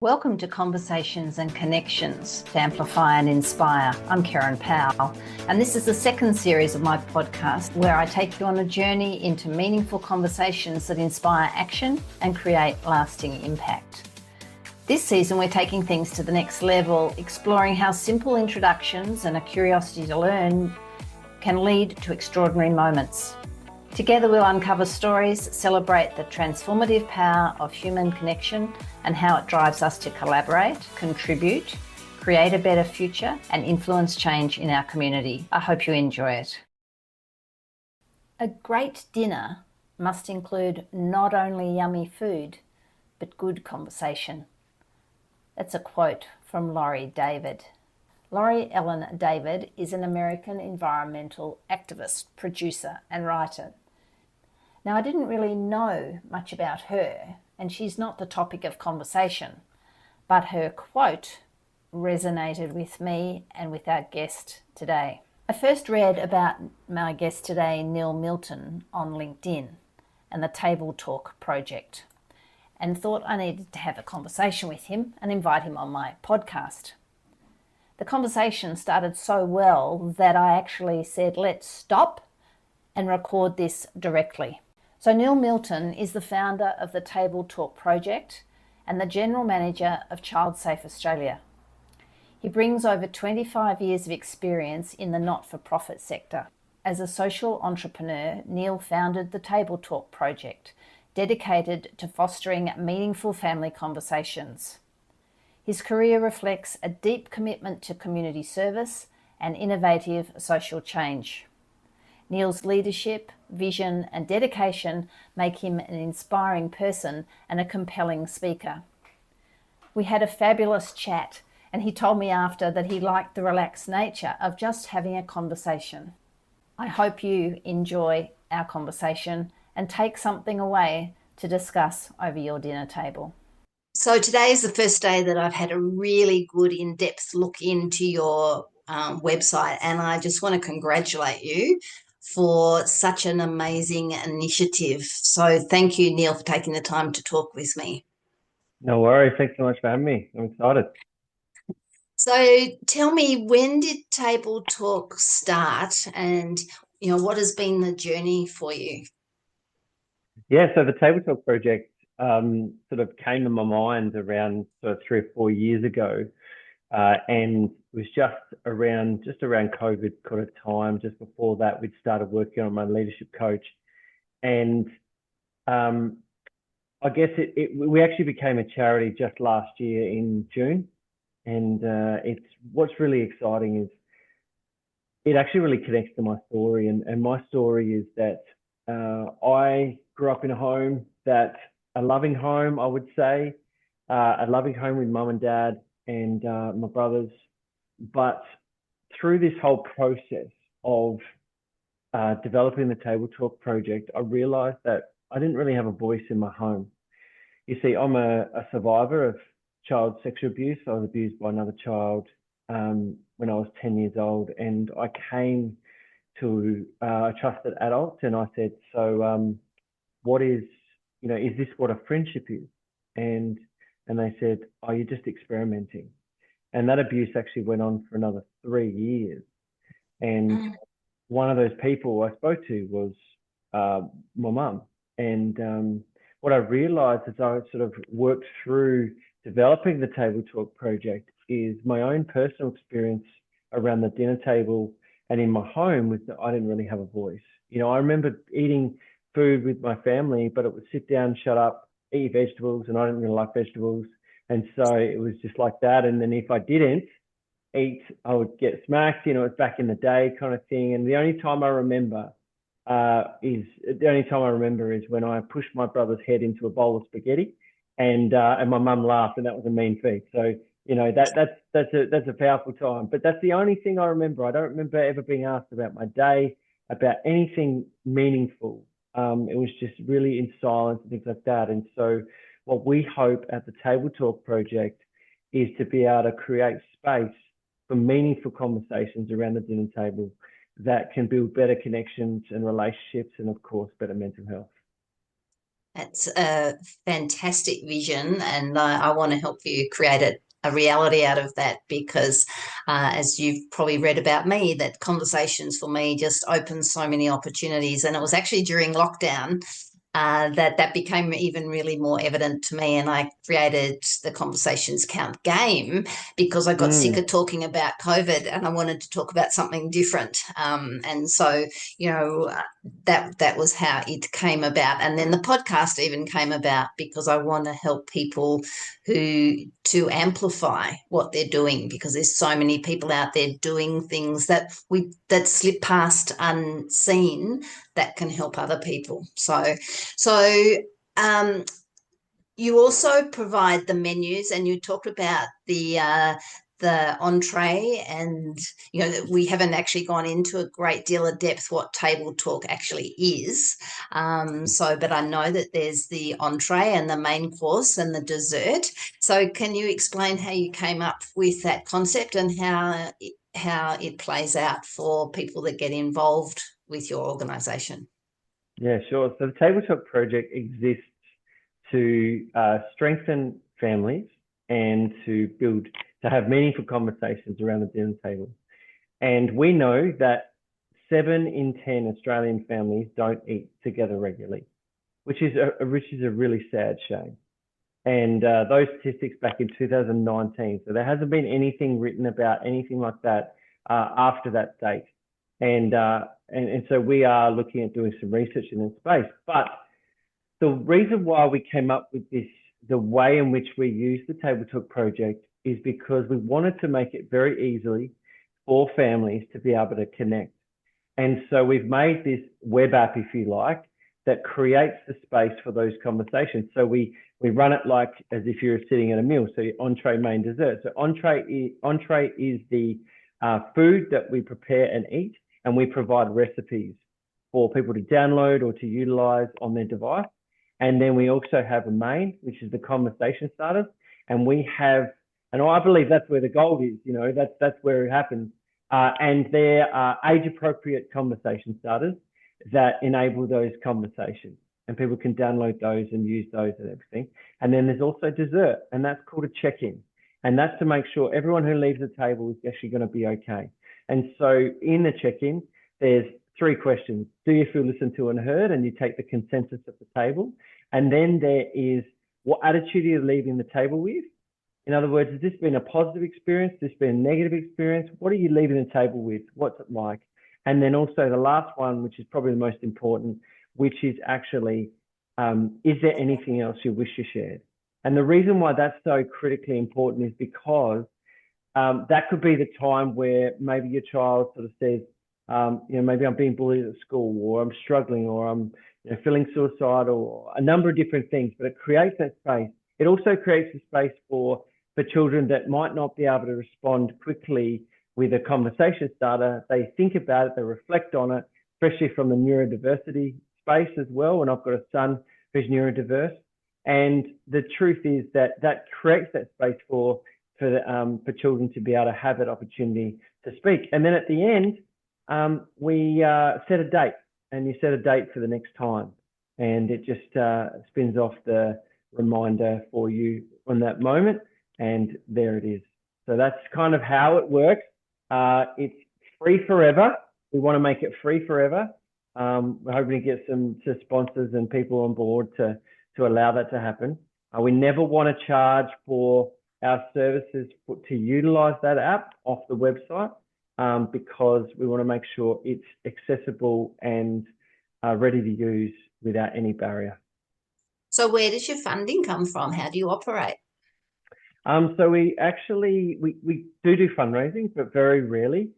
Welcome to Conversations and Connections to Amplify and Inspire. I'm Kerryn Powell, and this is the second series of my podcast where I take you on a journey into meaningful conversations that inspire action and create lasting impact. This season, we're taking things to the next level, exploring how simple introductions and a curiosity to learn can lead to extraordinary moments. Together, we'll uncover stories, celebrate the transformative power of human connection and how it drives us to collaborate, contribute, create a better future, and influence change in our community. I hope you enjoy it. A great dinner must include not only yummy food, but good conversation. That's a quote from Laurie David. Laurie Ellen David is an American environmental activist, producer, and writer. Now, I didn't really know much about her, and she's not the topic of conversation, but her quote resonated with me and with our guest today. I first read about my guest today, Neil Milton, on LinkedIn and the Table Talk project, and thought I needed to have a conversation with him and invite him on my podcast. The conversation started so well that I actually said, let's stop and record this directly. So Neil Milton is the founder of the Table Talk project and the general manager of Child Safe Australia. He brings over 25 years of experience in the not-for-profit sector. As a social entrepreneur, Neil founded the Table Talk project, dedicated to fostering meaningful family conversations. His career reflects a deep commitment to community service and innovative social change. Neil's leadership, vision, and dedication make him an inspiring person and a compelling speaker. We had a fabulous chat, and he told me after that he liked the relaxed nature of just having a conversation. I hope you enjoy our conversation and take something away to discuss over your dinner table. So today is the first day that I've had a really good in-depth look into your website, and I just want to congratulate you for such an amazing initiative. So thank you, Neil, for taking the time to talk with me. No worries. Thanks so much for having me. I'm excited. So tell me, when did Table Talk start, and what has been the journey for you? Yeah, so the Table Talk project sort of came to my mind around sort of 3 or 4 years ago, and it was just around COVID kind of time. Just before that, we'd started working on my leadership coach, and I guess we actually became a charity just last year in June, and it's what's really exciting is it actually really connects to my story, and my story is that I grew up in a loving home, I would say, a loving home with mum and dad and my brothers. But through this whole process of developing the Table Talk project, I realized that I didn't really have a voice in my home. You see, I'm a survivor of child sexual abuse. I was abused by another child when I was 10 years old, and I came to a trusted adult and I said, so what is this what a friendship is? And they said, oh, you're just experimenting. And that abuse actually went on for another 3 years. And one of those people I spoke to was my mum. And what I realized as I sort of worked through developing the Table Talk project is my own personal experience around the dinner table and in my home was that I didn't really have a voice. I remember eating food with my family, but it would sit down, shut up, eat vegetables, and I didn't really like vegetables. And so it was just like that. And then if I didn't eat, I would get smacked. It's back in the day kind of thing. And the only time I remember is when I pushed my brother's head into a bowl of spaghetti, and my mum laughed, and that was a mean feat. So that's a powerful time. But that's the only thing I remember. I don't remember ever being asked about my day, about anything meaningful. It was just really in silence and things like that. And so what we hope at the Table Talk project is to be able to create space for meaningful conversations around the dinner table that can build better connections and relationships and, of course, better mental health. It's a fantastic vision, and I want to help you create a reality out of that because, as you've probably read about me, that conversations for me just open so many opportunities. And it was actually during lockdown that became even really more evident to me. And I created the Conversations Count game because I got sick of talking about COVID and I wanted to talk about something different. And so, that was how it came about. And then the podcast even came about because I want to help people to amplify what they're doing, because there's so many people out there doing things that slip past unseen that can help other people. So you also provide the menus, and you talked about the entree, and we haven't actually gone into a great deal of depth what table talk actually is. But I know that there's the entree and the main course and the dessert. So can you explain how you came up with that concept and how it plays out for people that get involved with your organisation? Yeah, sure. So the Table Talk project exists to strengthen families and to have meaningful conversations around the dinner table. And we know that 7 in 10 Australian families don't eat together regularly, which is a really sad shame. And those statistics back in 2019. So there hasn't been anything written about anything like that after that date. And so we are looking at doing some research in this space. But the reason why we came up with this, the way in which we use the Table Talk project, is because we wanted to make it very easily for families to be able to connect. And so we've made this web app, if you like, that creates the space for those conversations. So we run it like as if you're sitting at a meal. So entree, main, dessert. So entree is the food that we prepare and eat, and we provide recipes for people to download or to utilize on their device. And then we also have a main, which is the conversation starters. And I believe that's where the gold is, that's where it happens. And there are age-appropriate conversation starters that enable those conversations. And people can download those and use those and everything. And then there's also dessert, and that's called a check-in. And that's to make sure everyone who leaves the table is actually going to be okay. And so in the check-in, there's 3 questions. Do you feel listened to and heard? And you take the consensus of the table. And then there is, what attitude are you leaving the table with? In other words, has this been a positive experience? Has this been a negative experience? What are you leaving the table with? What's it like? And then also the last one, which is probably the most important, which is actually, is there anything else you wish you shared? And the reason why that's so critically important is because that could be the time where maybe your child sort of says, maybe I'm being bullied at school, or I'm struggling, or I'm feeling suicidal, or a number of different things, but it creates that space. It also creates a space for children that might not be able to respond quickly with a conversation starter. They think about it, they reflect on it, especially from the neurodiversity space as well. And I've got a son who's neurodiverse. And the truth is that creates that space for children to be able to have that opportunity to speak. And then at the end, we set a date, and you set a date for the next time. And it just spins off the reminder for you on that moment. And there it is. So that's kind of how it works. It's free forever. We want to make it free forever. We're hoping to get some sponsors and people on board to allow that to happen. We never want to charge for our services to utilize that app off the website, because we want to make sure it's accessible and ready to use without any barrier. So where does your funding come from? How do you operate? So we do fundraising, but very rarely.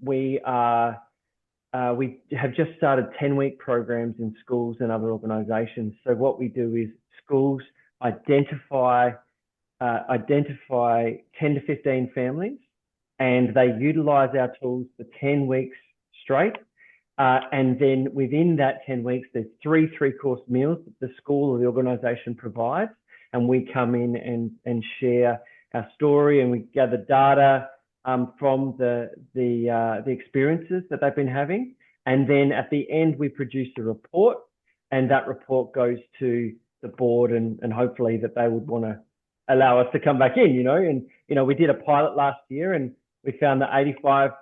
We have just started 10-week programs in schools and other organisations. So what we do is schools identify 10 to 15 families, and they utilise our tools for 10 weeks straight. And then within that 10 weeks, there's 3 3-course meals that the school or the organisation provides. And we come in and share our story, and we gather data from the experiences that they've been having. And then at the end, we produce a report and that report goes to the board, and hopefully that they would want to allow us to come back in, and we did a pilot last year, and we found that 85%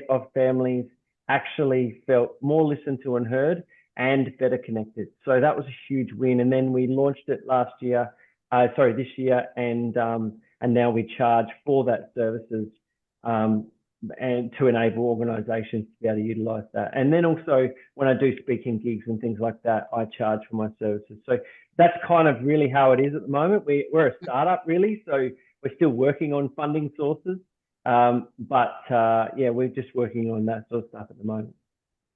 of families actually felt more listened to and heard and better connected. So that was a huge win. And then we launched it this year, and now we charge for that services, and to enable organisations to be able to utilise that. And then also when I do speaking gigs and things like that, I charge for my services. So that's kind of really how it is at the moment. We're a startup really, so we're still working on funding sources. We're just working on that sort of stuff at the moment.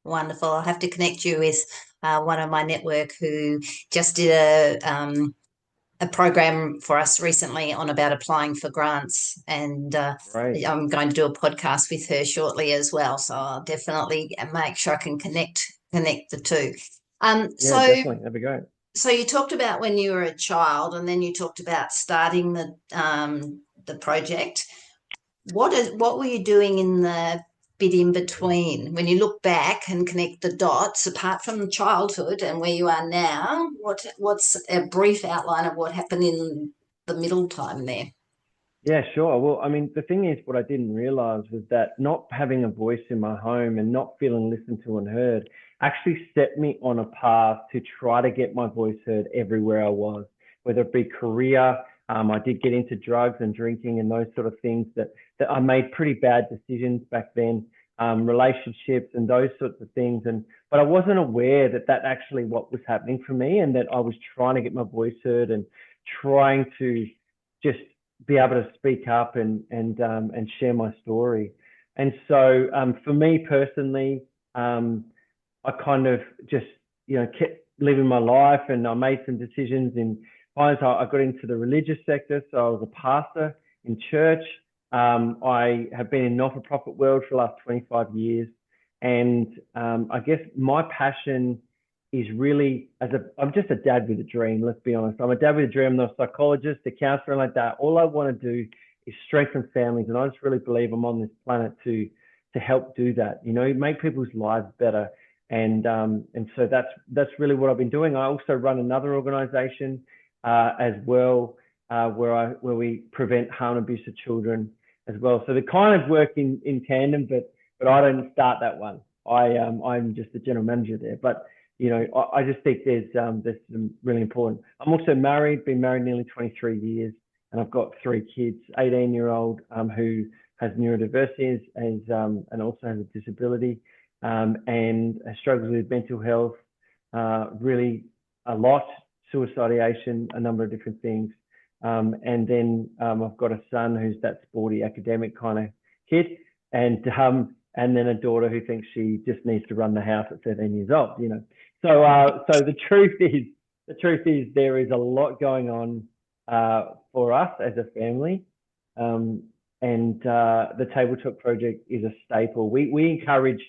Wonderful. I'll have to connect you with one of my network who just did a program for us recently on about applying for grants, and I'm going to do a podcast with her shortly as well. So I'll definitely make sure I can connect the two. Definitely, that'd be great. So you talked about when you were a child, and then you talked about starting the project. What were you doing in the bit in between? When you look back and connect the dots, apart from childhood and where you are now, what's a brief outline of what happened in the middle time there? Yeah, sure. Well, I mean, the thing is, what I didn't realize was that not having a voice in my home and not feeling listened to and heard actually set me on a path to try to get my voice heard everywhere I was, whether it be career. I did get into drugs and drinking and those sort of things that I made pretty bad decisions back then, relationships and those sorts of things. But I wasn't aware that actually what was happening for me, and that I was trying to get my voice heard and trying to just be able to speak up and share my story. And so for me personally, I kind of just, kept living my life, and I made some decisions. I got into the religious sector, so I was a pastor in church. I have been in not-for-profit world for the last 25 years. And I guess my passion is really, I'm just a dad with a dream, let's be honest. I'm a dad with a dream. I'm not a psychologist, a counselor, like that. All I want to do is strengthen families. And I just really believe I'm on this planet to help do that, make people's lives better. And so that's really what I've been doing. I also run another organization as well, where we prevent harm and abuse of children as well. So they kind of work in tandem, but I don't start that one. I'm just the general manager there. But I just think there's some really important. I'm also married, been married nearly 23 years, and I've got 3 kids. 18-year-old who has neurodiversity and also has a disability, and struggles with mental health, really a lot, suicide ideation, a number of different things. And then I've got a son who's that sporty academic kind of kid, and then a daughter who thinks she just needs to run the house at 13 years old. So the truth is there is a lot going on for us as a family, and the Table Talk Project is a staple. We encourage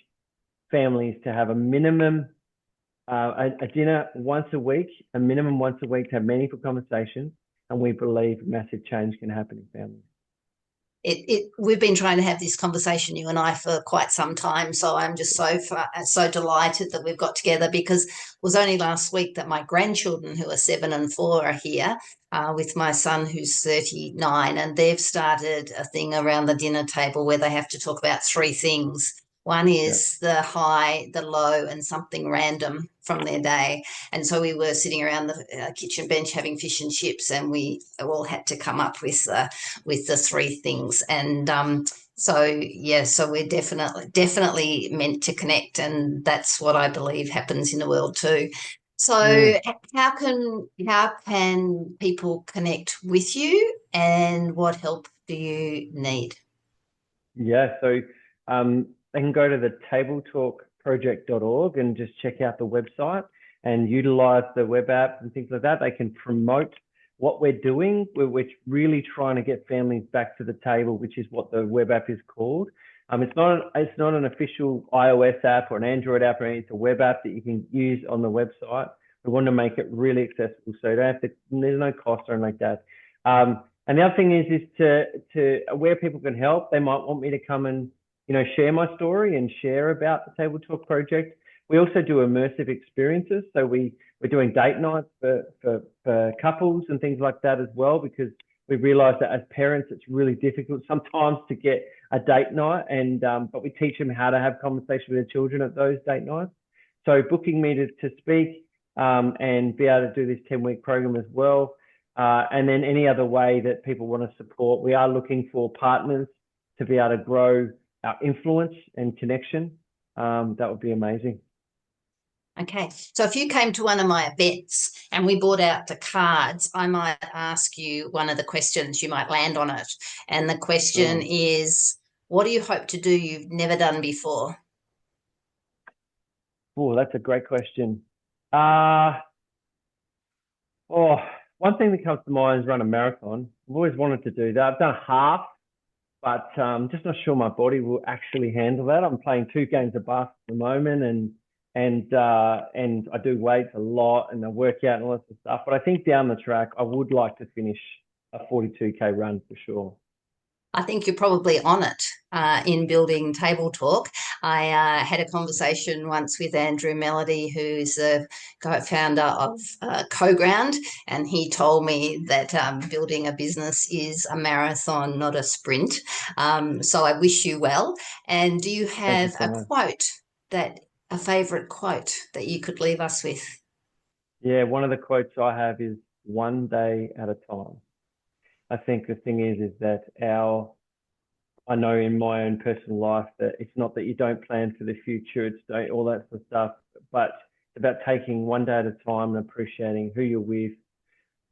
families to have a minimum a dinner once a week, a minimum once a week, to have meaningful conversations, and we believe massive change can happen in families. We've been trying to have this conversation, you and I, for quite some time. So I'm just so delighted that we've got together, because it was only last week that my grandchildren, who are 7 and 4, are here with my son, who's 39, and they've started a thing around the dinner table where they have to talk about 3 things. One is the high, the low, and something random from their day. And so we were sitting around the kitchen bench having fish and chips, and we all had to come up with the 3 things. And so we're definitely meant to connect, and that's what I believe happens in the world too. So how can people connect with you, and what help do you need? Yeah, so they can go to the tabletalkproject.org and just check out the website and utilize the web app and things like that. They can promote what we're doing. We're really trying to get families back to the table, which is what the web app is called. It's not an official iOS app or an Android app, or anything. It's a web app that you can use on the website. We want to make it really accessible, so there's no cost or anything like that. And the other thing is to where people can help. They might want me to come and share my story and share about the Table Talk Project, We also do immersive experiences. So we're doing date nights for couples and things like that as well, because we realize that as parents, it's really difficult sometimes to get a date night, but we teach them how to have conversation with their children at those date nights. So booking me to speak and be able to do this 10-week program as well. And then any other way that people want to support, we are looking for partners to be able to grow our influence and connection. That would be amazing. Okay, so if you came to one of my events and we brought out the cards, I might ask you one of the questions, you might land on it. And the question is, what do you hope to do you've never done before? Oh, that's a great question. One thing that comes to mind is run a marathon. I've always wanted to do that. I've done half, but just not sure my body will actually handle that. I'm playing 2 games of basketball at the moment, and I do weights a lot, and I work out and all that sort of stuff. But I think down the track, I would like to finish a 42K run for sure. I think you're probably on it in building Table Talk. I had a conversation once with Andrew Melody, who's the co-founder of CoGround, and he told me that building a business is a marathon, not a sprint. So I wish you well. And do you have a favourite quote that you could leave us with? Yeah, one of the quotes I have is "one day at a time." I think the thing is that I know in my own personal life that it's not that you don't plan for the future, it's all that sort of stuff, but it's about taking one day at a time and appreciating who you're with,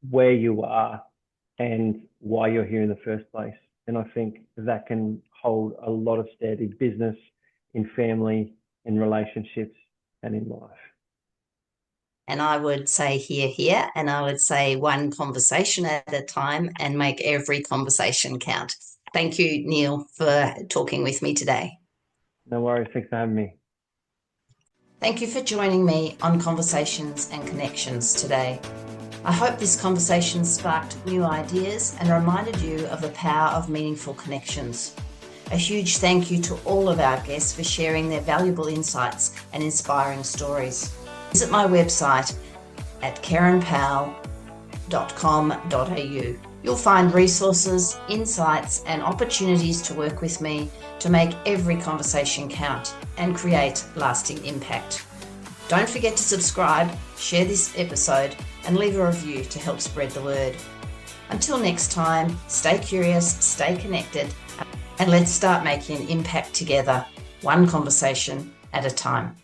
where you are, and why you're here in the first place. And I think that can hold a lot of steady business, in family, in relationships, and in life. And I would say here, and I would say one conversation at a time and make every conversation count. Thank you, Neil, for talking with me today. No worries. Thanks for having me. Thank you for joining me on Conversations and Connections today. I hope this conversation sparked new ideas and reminded you of the power of meaningful connections. A huge thank you to all of our guests for sharing their valuable insights and inspiring stories. Visit my website at kerrynpowell.com.au. You'll find resources, insights, and opportunities to work with me to make every conversation count and create lasting impact. Don't forget to subscribe, share this episode, and leave a review to help spread the word. Until next time, stay curious, stay connected, and let's start making an impact together, one conversation at a time.